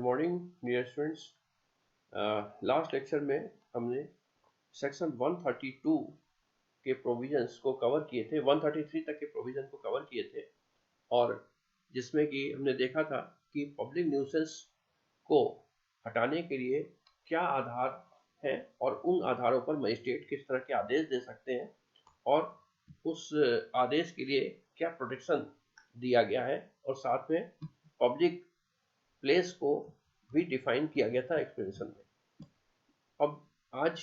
Morning dear students. Last lecture में हमने section 132 के प्रोविजंस को कवर किए थे, 133 तक के प्रोविजन को कवर किए थे, और जिसमें कि हमने देखा था कि पब्लिक न्यूसेंस को हटाने के लिए क्या आधार हैं और उन आधारों पर मजिस्ट्रेट किस तरह के आदेश दे सकते हैं और उस आदेश के लिए क्या प्रोटेक्शन दिया गया है, और साथ में पब्लिक प्लेस को भी डिफाइन किया गया था एक्सप्लेनेशन में। अब आज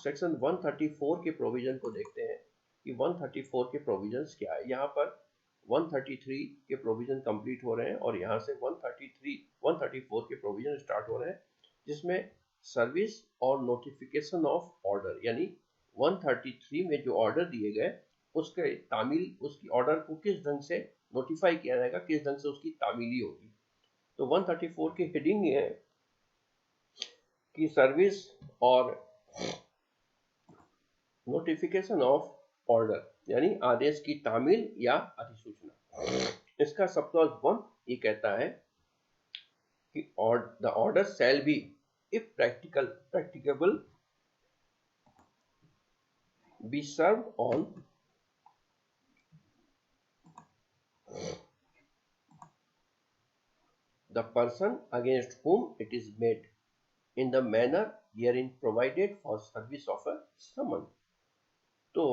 सेक्शन 134 के प्रोविजन को देखते हैं कि 134 के प्रोविजंस क्या है। यहाँ पर 133 के प्रोविजन कंप्लीट हो रहे हैं और यहाँ से 134 के प्रोविजन स्टार्ट हो रहे हैं, जिसमें सर्विस और नोटिफिकेशन ऑफ ऑर्डर, यानी 133 में जो ऑर्डर दिए गए उसके तामील, उसकी ऑर्डर को किस ढंग से नोटिफाई किया जाएगा, किस ढंग से उसकी तामीली होगी। तो 134 की हेडिंग ये है कि सर्विस और नोटिफिकेशन ऑफ ऑर्डर, यानी आदेश की तामील या अधिसूचना। इसका सब क्लॉज 1 ये कहता है कि the order shall be if practicable be served on the person against whom it is made in the manner herein provided for service of a summon। तो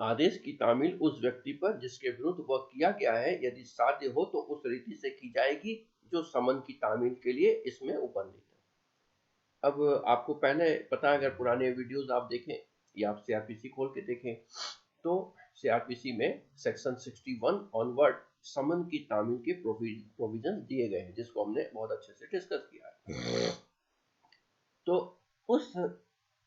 आदेश की तामील उस व्यक्ति पर जिसके विरुद्ध वह किया गया है, यदि साध्य हो तो उस रीति से की जाएगी जो समन की तामील के लिए इसमें उपवर्णित है। अब आपको पहले पता है, अगर पुराने वीडियोस आप देखें या आप सीआरपीसी खोल के देखें तो सीआरपीसी में सेक्शन 61 ऑनवर्ड समन की तामील के प्रोविजन दिए गए हैं, जिसको हमने बहुत अच्छे से डिस्कस किया है। तो उस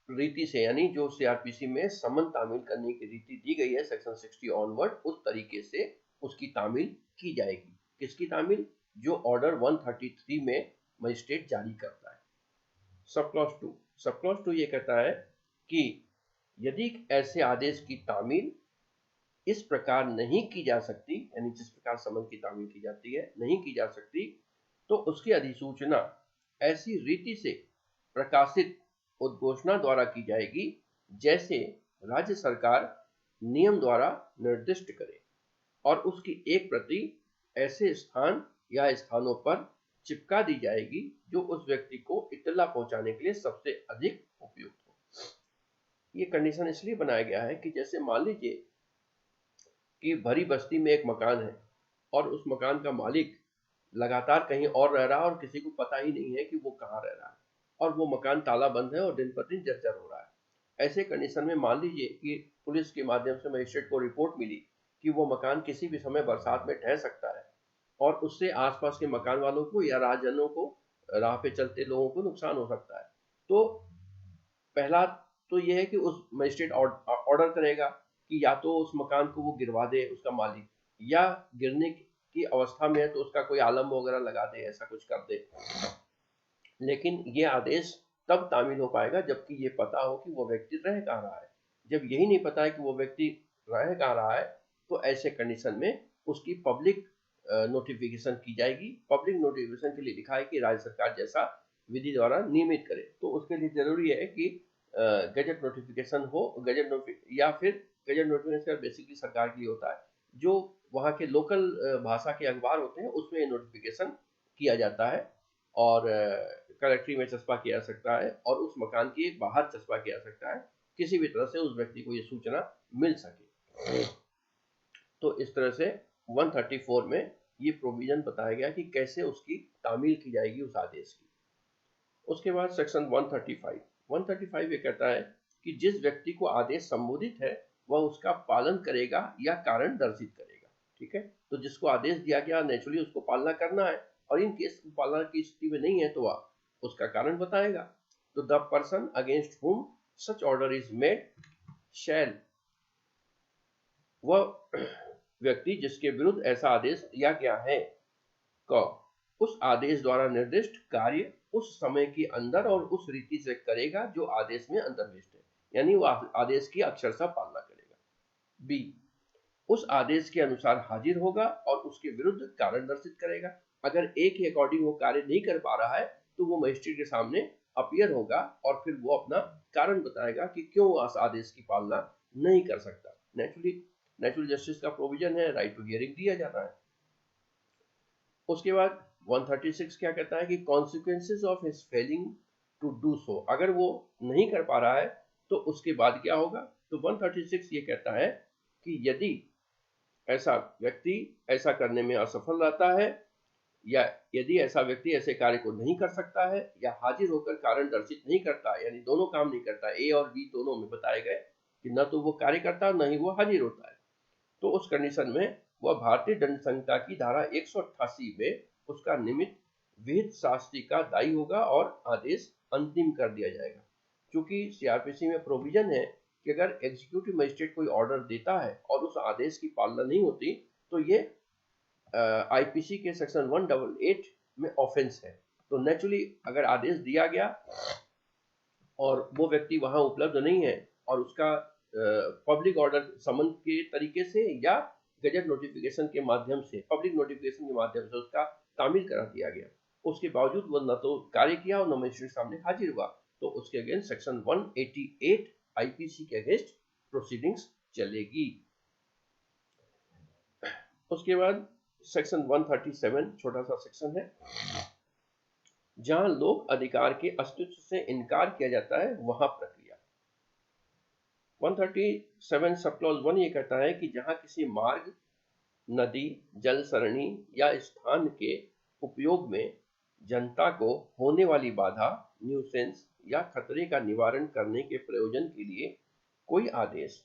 रीति से, यानी जो सीआरपीसी में समन तामील करने की रीति दी गई है सेक्शन 60 ऑनवर्ड, उस तरीके से उसकी तामील की जाएगी। किसकी तामील? जो ऑर्डर 133 में मजिस्ट्रेट जारी करता है। सब क्लॉज 2 ये कहता है कि यदि ऐसे आदेश की तामील इस प्रकार नहीं की जा सकती, यानी जिस प्रकार समन की तामील की जाती है नहीं की जा सकती, तो उसकी अधिसूचना ऐसी रीति से प्रकाशित उद्घोषणा द्वारा की जाएगी जैसे राज्य सरकार नियम द्वारा निर्दिष्ट करे, और उसकी एक प्रति ऐसे स्थान या स्थानों पर चिपका दी जाएगी जो उस व्यक्ति को इत्तला पहुंचाने के लिए सबसे अधिक उपयुक्त हो। ये कंडीशन इसलिए बनाया गया है कि जैसे मान लीजिए कि भरी बस्ती में एक मकान है और उस मकान का मालिक लगातार कहीं और रह रहा है और किसी को पता ही नहीं है कि वो कहाँ रह रहा है, और वो मकान ताला बंद है और दिन पर दिन जर्जर हो रहा है। ऐसे कंडीशन में मान लीजिए कि पुलिस के माध्यम से मजिस्ट्रेट को रिपोर्ट मिली कि वो मकान किसी भी समय बरसात में ढह सकता है और उससे आसपास के मकान वालों को या राहजनों को, राह पे चलते लोगों को नुकसान हो सकता है। तो पहला तो यह है कि उस मजिस्ट्रेट ऑर्डर करेगा कि या तो उस मकान को वो गिरवा दे उसका मालिक, या गिरने की अवस्था में है तो उसका कोई आलम वगैरह लगा दे, ऐसा कुछ कर दे। लेकिन ये आदेश तब तामील हो पाएगा जबकि ये पता हो कि वो व्यक्ति रह कहाँ रहा है। जब यही नहीं पता है कि वो व्यक्ति रह कहाँ रहा है, तो ऐसे कंडीशन में उसकी पब्लिक नोटिफिकेशन की जाएगी। पब्लिक नोटिफिकेशन के लिए लिखा है कि राज्य सरकार जैसा विधि द्वारा नियमित करे, तो उसके लिए जरूरी है कि गजट नोटिफिकेशन हो। या फिर गजट नोटिफिकेशन बेसिकली सरकार के लिए होता है, जो वहाँ के लोकल भाषा के अखबार होते हैं उसमें नोटिफिकेशन किया जाता है, और कलेक्ट्री में चस्पा किया जा सकता है और उस मकान के बाहर चस्पा किया जा सकता है, किसी भी तरह से उस व्यक्ति को ये सूचना मिल सके। तो इस तरह से 134 में ये प्रोविजन बताया गया कि कैसे उसकी तामील की जाएगी उस आदेश की। उसके बाद सेक्शन 135 ये कहता है कि जिस व्यक्ति को आदेश संबोधित है वह उसका पालन करेगा या कारण दर्शित करेगा। ठीक है, तो जिसको आदेश दिया गया नेचुरली उसको पालना करना है, और इन केस पालना की स्थिति में नहीं है तो वह उसका कारण बताएगा। तो द पर्सन अगेंस्ट हुम सच ऑर्डर इज मेड शैल, वह व्यक्ति जिसके विरुद्ध ऐसा आदेश दिया गया है का उस आदेश द्वारा निर्दिष्ट कार्य उस समय के अंदर और उस रीति से करेगा जो आदेश में अंतर्निहित है, यानी वो आदेश की अक्षरशः पालना करेगा। बी, उस आदेश के अनुसार हाजिर होगा और उसके विरुद्ध कारण दर्शित करेगा। अगर एक के अकॉर्डिंग वो कार्य नहीं कर पा रहा है तो वो मजिस्ट्रेट के सामने अपीयर होगा और फिर वो अपना कारण बताएगा कि क्यों वो उस आदेश की पालना नहीं कर सकता। नेचुरल जस्टिस का प्रोविजन है, राइट टू हियरिंग दिया जाता है। उसके बाद 136 क्या कहता है कि consequences of his failing to do so, अगर वो नहीं कर पा रहा है तो उसके बाद क्या होगा। तो 136 ये कहता है कि यदि ऐसा व्यक्ति ऐसा करने में असफल रहता है या यदि ऐसा व्यक्ति ऐसे कार्य को नहीं कर सकता है या हाजिर होकर कारण दर्शित नहीं करता, यानी दोनों काम नहीं करता, ए और बी दोनों में बताए गए कि न तो वो कार्य करता न ही वो हाजिर होता है, तो उस कंडीशन में वह भारतीय दंड संहिता की धारा 188 में उसका निमित्त विहित शास्ति का दायी होगा और आदेश अंतिम कर दिया जाएगा। क्योंकि सीआरपीसी में प्रोविजन है कि अगर एग्जीक्यूटिव मजिस्ट्रेट कोई ऑर्डर देता है और उस आदेश की पालना नहीं होती तो ये आईपीसी के सेक्शन 188 में ऑफेंस है। तो नेचुरली अगर आदेश दिया गया और वो व्यक्ति वहां उपलब्ध नहीं है और उसका पब्लिक ऑर्डर समन के तरीके से या गजट नोटिफिकेशन के माध्यम से, पब्लिक नोटिफिकेशन के माध्यम से उसका तामील करा दिया गया, उसके बावजूद वो न तो कार्य किया और न मजिस्ट्रेट सामने हाजिर हुआ, तो उसके अगेंस्ट सेक्शन 188 आईपीसी के अगेंस्ट प्रोसीडिंग्स चलेगी। उसके बाद सेक्शन 137 छोटा सा सेक्शन है, जहां लोक अधिकार के अस्तित्व से इनकार किया जाता है वहां प्रक्रिया। 137 सब क्लॉज 1 ये कहता है कि जहां किसी मार्ग, नदी, जल सरणी या स्थान के उपयोग में जनता को होने वाली बाधा, न्यूसेंस या खतरे का निवारण करने के प्रयोजन के लिए कोई आदेश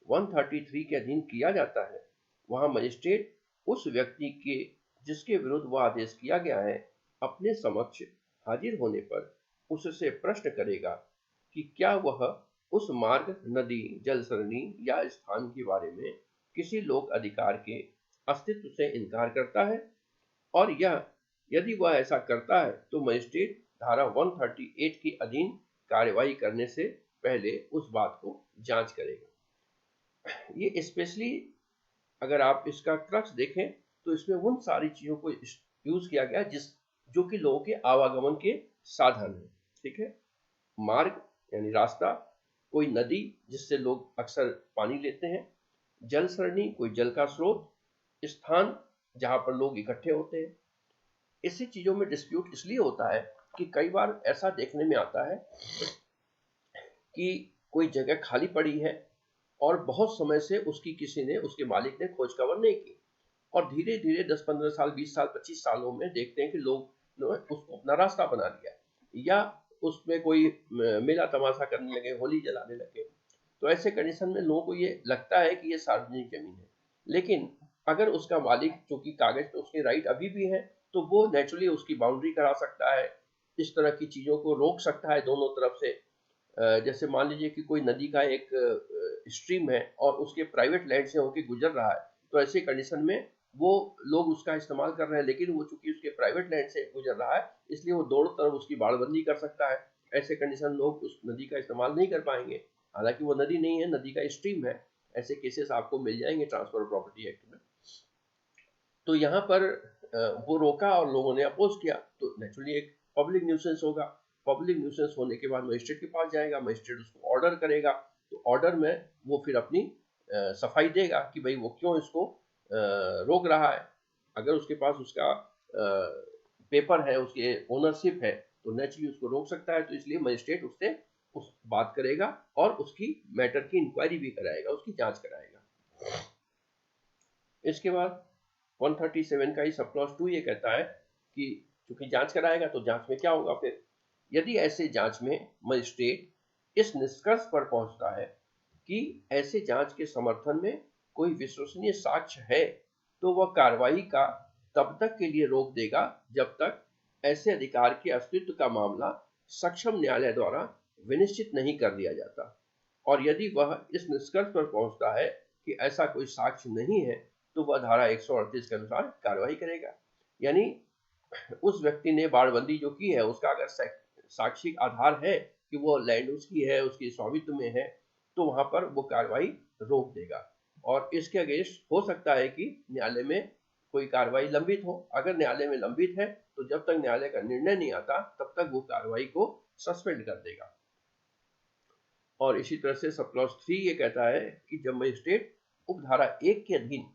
133 के अधीन किया जाता है, वहां मजिस्ट्रेट उस व्यक्ति के जिसके विरुद्ध वह आदेश किया गया है अपने समक्ष हाजिर होने पर उससे प्रश्न करेगा कि क्या वह उस मार्ग, नदी, जल सरणी या स्थान के बारे में किसी लोक अधिकार के अस्तित्व से इनकार करता है, और यदि वह ऐसा करता है तो मजिस्ट्रेट धारा 138 के अधीन कार्यवाही करने से पहले उस बात को जांच करेगा। ये स्पेशली अगर आप इसका क्रक्स देखें तो इसमें उन सारी चीजों को यूज किया गया जो कि लोगों के आवागमन के साधन है। ठीक है, मार्ग यानी रास्ता, कोई नदी जिससे लोग अक्सर पानी लेते हैं, जल सरणी कोई जल का स्रोत, स्थान जहां पर लोग इकट्ठे होते हैं। इसी चीजों में डिस्प्यूट इसलिए होता है कि कई बार ऐसा देखने में आता है कि कोई जगह खाली पड़ी है और बहुत समय से उसकी किसी ने, उसके मालिक ने खोज खबर नहीं की, और धीरे धीरे 10-15 साल, 20 साल, 25 सालों में देखते हैं कि लोग उसको अपना रास्ता बना लिया या उसमें कोई मेला तमाशा करने लगे, होली जलाने लगे। तो ऐसे कंडीशन में लोगों को ये लगता है कि ये सार्वजनिक जमीन है, लेकिन अगर उसका मालिक, चूंकि कागज पे उसके राइट अभी भी है, तो वो नेचुरली उसकी बाउंड्री करा सकता है, इस तरह की चीजों को रोक सकता है दोनों तरफ से। जैसे मान लीजिए कि कोई नदी का एक स्ट्रीम है और उसके प्राइवेट लैंड से होकर गुजर रहा है, तो ऐसे कंडीशन में वो लोग उसका इस्तेमाल कर रहे हैं, लेकिन वो चूंकि उसके प्राइवेट लैंड से गुजर रहा है इसलिए वो दोनों तरफ उसकी बाड़बंदी कर सकता है। ऐसे कंडीशन लोग उस नदी का इस्तेमाल नहीं कर पाएंगे, हालांकि वो नदी नहीं है, नदी का स्ट्रीम है। ऐसे केसेस आपको मिल जाएंगे ट्रांसफर ऑफ प्रॉपर्टी एक्ट में। तो यहाँ पर वो रोका और लोगों ने अपोज किया, तो नेचुरली एक पब्लिक न्यूसेंस होगा। पब्लिक न्यूसेंस होने के बाद मजिस्ट्रेट के पास जाएगा, मजिस्ट्रेट उसको ऑर्डर करेगा, तो ऑर्डर में वो फिर अपनी सफाई देगा कि भाई वो क्यों इसको रोक रहा है। अगर उसके पास उसका पेपर है, उसके ओनरशिप है, तो नेचुरली उसको रोक सकता है। तो इसलिए मजिस्ट्रेट उससे उस बात करेगा और उसकी मैटर की इंक्वायरी भी कराएगा, उसकी जांच कराएगा। इसके बाद 137 का ही सब क्लॉज 2 ये कहता है कि चूंकि जांच कराएगा तो जांच में क्या होगा, फिर यदि ऐसे जांच में मजिस्ट्रेट इस निष्कर्ष पर पहुंचता है कि ऐसे जांच के समर्थन में कोई विश्वसनीय साक्ष्य है, तो वह कार्रवाई का तब तक के लिए रोक देगा जब तक ऐसे अधिकार के अस्तित्व का मामला सक्षम न्यायालय द्वारा विनिश्चित नहीं कर दिया जाता। और यदि वह इस निष्कर्ष पर पहुंचता है कि ऐसा कोई साक्ष्य नहीं है, तो वह धारा 138 के अनुसार कार्रवाई करेगा। यानी उस व्यक्ति ने बाड़बंदी जो की है उसका अगर साक्षिक आधार है कि वो लैंड उसकी है, उसके स्वामित्व में है, तो वहां पर वो कार्रवाई रोक देगा। और इसके अगेंस्ट हो सकता है कि न्यायालय में कोई कार्रवाई लंबित हो। अगर न्यायालय में लंबित है तो जब तक न्यायालय का निर्णय नहीं आता तब तक वो कार्रवाई को सस्पेंड कर देगा। और इसी तरह से सब क्लॉज 3 ये कहता है कि जब मजिस्ट्रेट उपधारा 1 के अधीन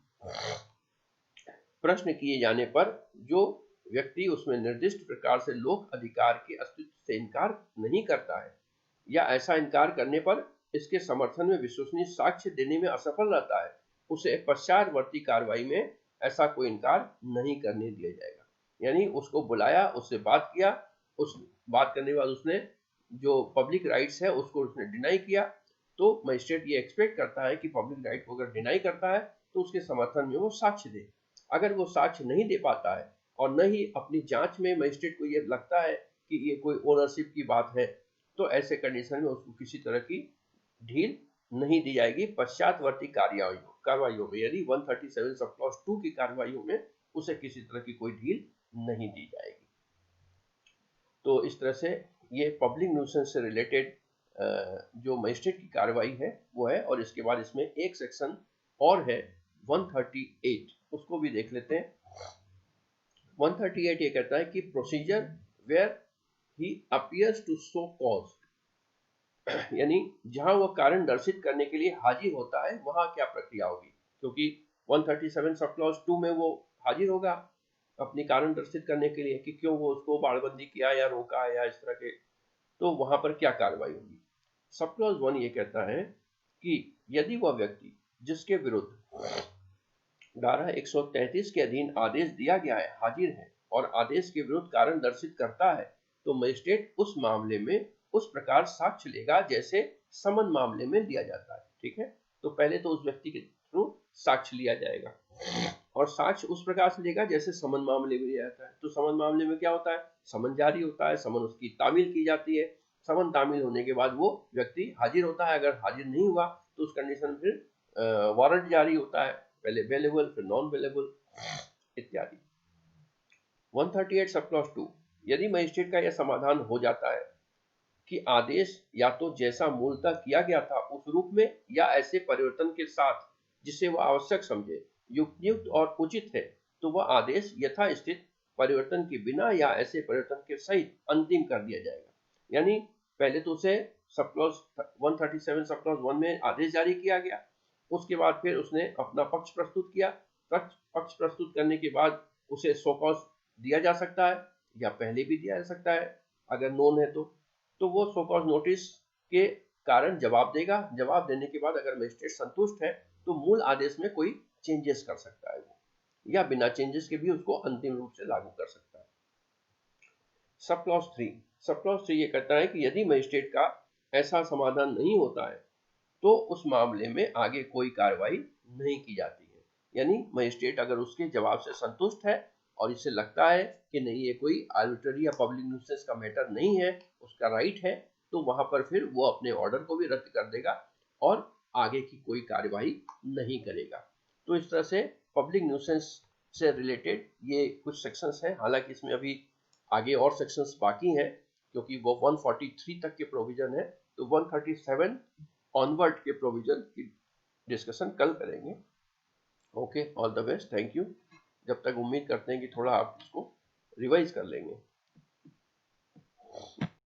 प्रश्न किए जाने पर जो व्यक्ति उसमें निर्दिष्ट प्रकार से लोक अधिकार के अस्तित्व से इनकार नहीं करता है या ऐसा इनकार करने पर इसके समर्थन में विश्वसनीय साक्ष्य देने में असफल रहता है, उसे पश्चातवर्ती कार्रवाई में ऐसा कोई इनकार नहीं करने दिया जाएगा। यानी उसको बुलाया, उससे बात किया, उस बात करने के बाद उसने जो पब्लिक राइट्स है उसको उसने डिनाई किया, तो मजिस्ट्रेट ये एक्सपेक्ट करता है कि पब्लिक राइट को अगर डिनाई करता है तो उसके समर्थन में वो साक्ष्य दे। अगर वो साक्ष्य नहीं दे पाता है और न ही अपनी जांच में मजिस्ट्रेट को ये लगता है कि ये कोई ओनरशिप की बात है, तो ऐसे कंडीशन में उसको किसी तरह की ढील नहीं दी जाएगी पश्चातवर्ती कार्रवाइयों में। यदि 137 सब क्लॉज 2 की कार्रवाइयों में उसे किसी तरह की कोई ढील नहीं दी जाएगी। तो इस तरह से ये पब्लिक न्यूसेंस से रिलेटेड जो मजिस्ट्रेट की कार्रवाई है वो है। और इसके बाद इसमें एक सेक्शन और है 138, उसको भी देख लेते हैं। 138 ये कहता है कि procedure where he appears to show cause, यानी जहां वह कारण दर्शित करने के लिए हाजिर होता है वहां क्या प्रक्रिया होगी। क्योंकि 137 सब क्लॉज 2 में वो हाजिर होगा अपनी कारण दर्शित करने के लिए कि क्यों वो उसको बाड़बंदी किया या रोका या इस तरह के, तो वहां पर क्या कार्रवाई होगी। सब क्लॉज 1 ये कहता है कि यदि वह व्यक्ति जिसके विरुद्ध धारा 133 के अधीन आदेश दिया गया है हाजिर है और आदेश के विरुद्ध कारण दर्शित करता है, तो मजिस्ट्रेट उस मामले में उस प्रकार साक्ष्य लेगा जैसे समन मामले में लिया जाता है। ठीक है, तो पहले तो उस व्यक्ति के थ्रू साक्ष्य लिया जाएगा और साक्ष्य उस प्रकार से लेगा जैसे समन मामले में लिया जाता है। तो समन मामले में क्या होता है, समन जारी होता है, समन उसकी तामील की जाती है, समन तामील होने के बाद वो व्यक्ति हाजिर होता है। अगर हाजिर नहीं हुआ तो उस कंडीशन फिर वारंट जारी होता है, पहले अवेलेबल फिर नॉन अवेलेबल इत्यादि। 138 सब क्लॉज 2, यदि मजिस्ट्रेट का यह समाधान हो जाता है कि आदेश या तो जैसा मूलतः किया गया था उस रूप में या ऐसे परिवर्तन के साथ जिसे वह आवश्यक समझे, युक्त और उचित है, तो वह आदेश यथास्थित परिवर्तन के बिना या ऐसे परिवर्तन के सहित अंतिम कर दिया जाएगा। यानी पहले तो उसे सब क्लॉज 137 सब क्लॉज 1 में आदेश जारी किया गया, उसके बाद फिर उसने अपना पक्ष प्रस्तुत किया, पक्ष प्रस्तुत करने के बाद उसे सो कॉज दिया जा सकता है या पहले भी दिया जा सकता है अगर नोन है तो वो सो कॉज नोटिस के कारण जवाब देगा। जवाब देने के बाद अगर मजिस्ट्रेट संतुष्ट है तो मूल आदेश में कोई चेंजेस कर सकता है वो, या बिना चेंजेस के भी उसको अंतिम रूप से लागू कर सकता है। सब क्लॉज 3, सब क्लॉज 3 ये कहता है कि यदि मजिस्ट्रेट का ऐसा समाधान नहीं होता है तो उस मामले में आगे कोई कार्रवाई नहीं की जाती है। यानी मजिस्ट्रेट अगर उसके जवाब से संतुष्ट है और इससे लगता है कि नहीं ये कोई आर्बिट्ररी या पब्लिक न्यूसेंस का मैटर नहीं है, उसका राइट है, तो वहां पर फिर वो अपने ऑर्डर को भी रद्द कर देगा और आगे की कोई कार्यवाही नहीं करेगा। तो इस तरह से पब्लिक न्यूसेंस से रिलेटेड ये कुछ सेक्शंस हैं। हालांकि इसमें अभी आगे और सेक्शंस बाकी हैं क्योंकि वो 143 तक के प्रोविजन है, तो 137 ऑनवर्ड के प्रोविजन की डिस्कशन कल करेंगे। Okay, all the best, thank you. जब तक उम्मीद करते हैं कि थोड़ा आप इसको रिवाइज कर लेंगे।